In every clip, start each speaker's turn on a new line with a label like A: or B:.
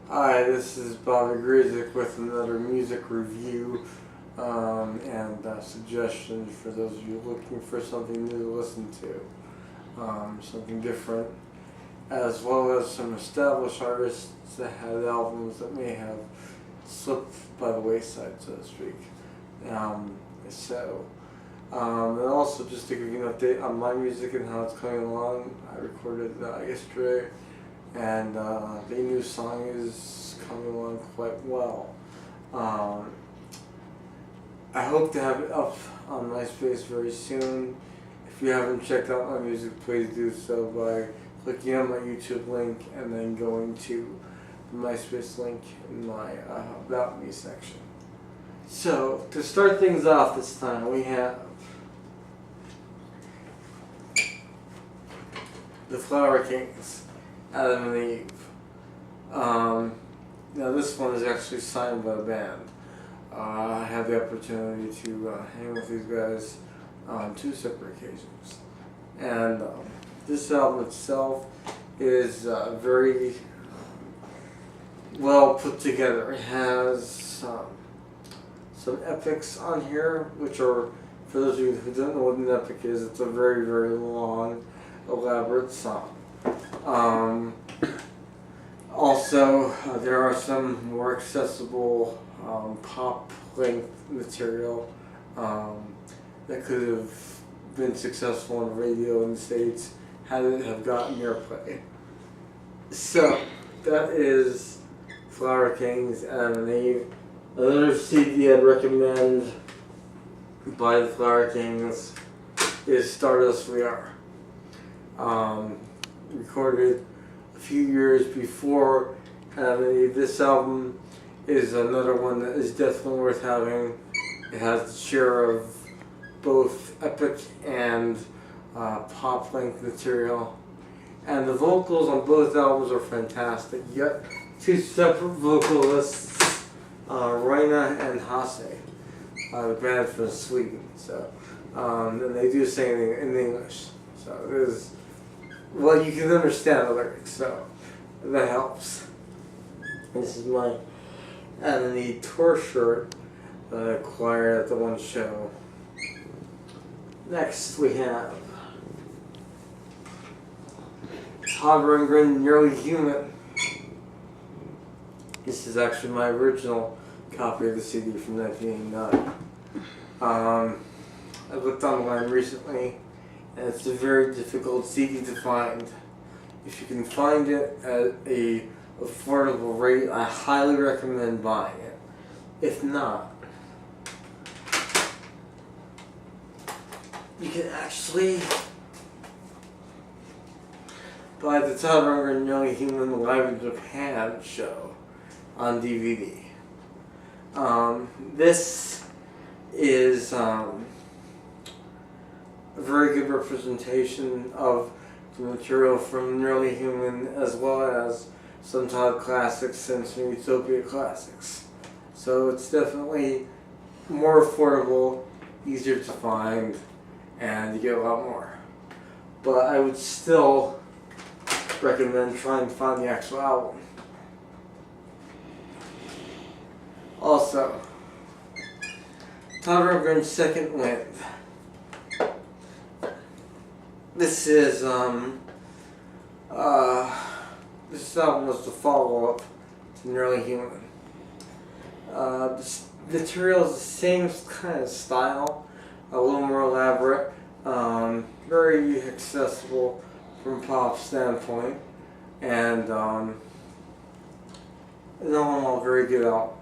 A: Hi, this is Bobby Gryziec with another music review and suggestions for those of you looking for something new to listen to, something different, as well as some established artists that had albums that may have slipped by the wayside, so to speak. And also just to give you an update on my music and how it's coming along, I recorded yesterday, and the new song is coming along quite well. I hope to have it up on MySpace very soon. If you haven't checked out my music, please do so by clicking on my YouTube link and then going to the MySpace link in my About Me section. So, to start things off this time, we have the Flower Kings, Adam and Eve. Now this one is actually signed by the band. I had the opportunity to hang with these guys on 2 separate occasions. And this album itself is very well put together. It has some epics on here, which are, for those of you who don't know what an epic is, it's a very, very long, elaborate song. Also, there are some more accessible pop-length material that could have been successful on radio in the States had it have gotten airplay. So, that is Flower Kings, Adam and Eve. Another CD I'd recommend by the Flower Kings is Stardust We Are. Recorded a few years before Adam and Eve. This album is another one that is definitely worth having. It has a share of both epic and pop-length material. And the vocals on both albums are fantastic. You got 2 separate vocalists, Raina and Hasse, the band from Sweden. So, and they do sing in English. So it is, well, you can understand the lyrics, so that helps. This is my Adam and Eve tour shirt that I acquired at the one show. Next we have Todd Rundgren, Nearly Human. This is actually my original copy of the CD from 1989. I looked online recently, and it's a very difficult CD to find. If you can find it at a affordable rate, I highly recommend buying it. If not, you can actually buy the Todd Rundgren Nearly Human Live in Japan show on DVD. This is a very good representation of the material from Nearly Human, as well as some Todd classics and some Utopia classics. So it's definitely more affordable, easier to find, and you get a lot more. But I would still recommend trying to find the actual album. Also, Todd Rundgren's Second Wind. This is this album was the follow-up to Nearly Human. This material is the same kind of style, a little more elaborate, very accessible from a pop standpoint, and all in all, very good album.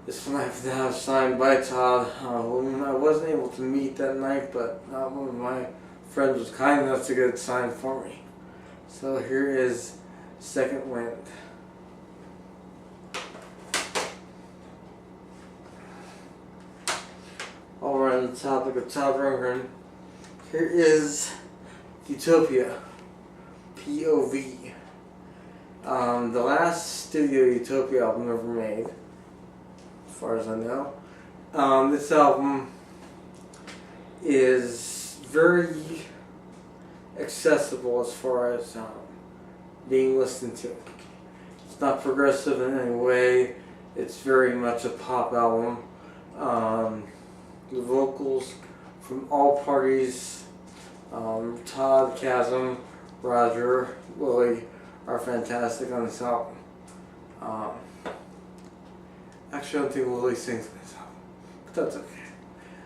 A: This one I have to have signed by Todd, whom I wasn't able to meet that night, but one of my friends was kind enough to get it signed for me. So here is Second Wind. While we're on the topic of Todd Rundgren, here is Utopia, POV. The last studio Utopia album ever made, as far as I know. This album is very accessible as far as being listened to. It's It's not progressive in any way. It's very much a pop album. The vocals from all parties, Todd, Chasm, Roger, Willie, are fantastic on this album. Actually, I don't think Willie sings on this album, but that's okay.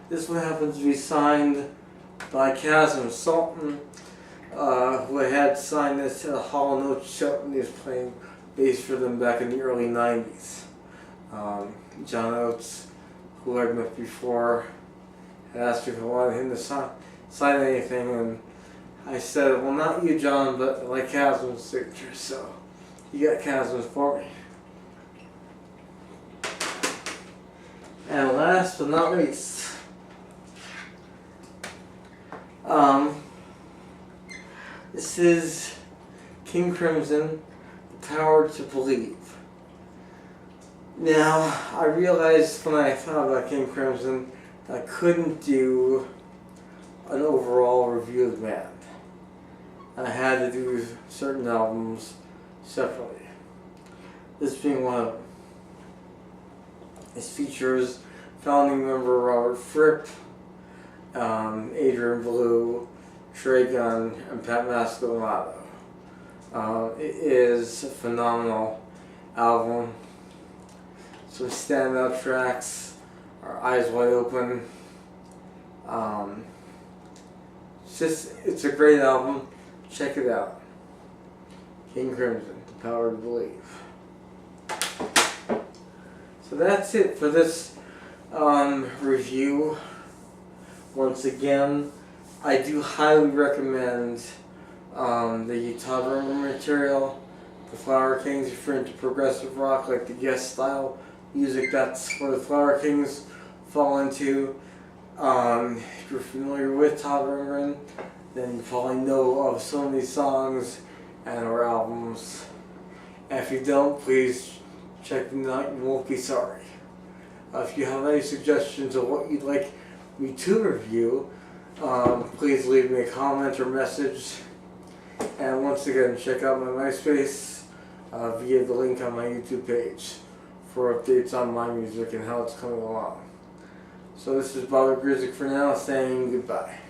A: This one happens to be signed by Chasm Sultan, who had signed this at a Hall & Oates show when he was playing bass for them back in the early 90s. John Oates, who I'd met before, had asked me if I wanted him to sign anything, and I said, well, not you, John, but I like Chasm's signature, so he got Chasm's for me. And last but not least, this is King Crimson, The Power to Believe. Now, I realized when I thought about King Crimson, I couldn't do an overall review of the band. I had to do certain albums separately. This being one of them. This features founding member Robert Fripp, Adrian Belew, Trey Gunn, and Pat Mastrodonato. It is a phenomenal album. Some standout tracks are Eyes Wide Open. It's a great album. Check it out. King Crimson, The Power to Believe. So that's it for this review. Once again, I do highly recommend the Utopia material. The Flower Kings, if you're into progressive rock, like the Yes style music, that's where the Flower Kings fall into. If you're familiar with Todd Rundgren, then you probably know of some of these songs and or albums. And if you don't, please check them out. You won't be sorry. If you have any suggestions of what you'd like me to review, please leave me a comment or message. And once again, check out my MySpace via the link on my YouTube page for updates on my music and how it's coming along. So this is Gryziec for now, saying goodbye.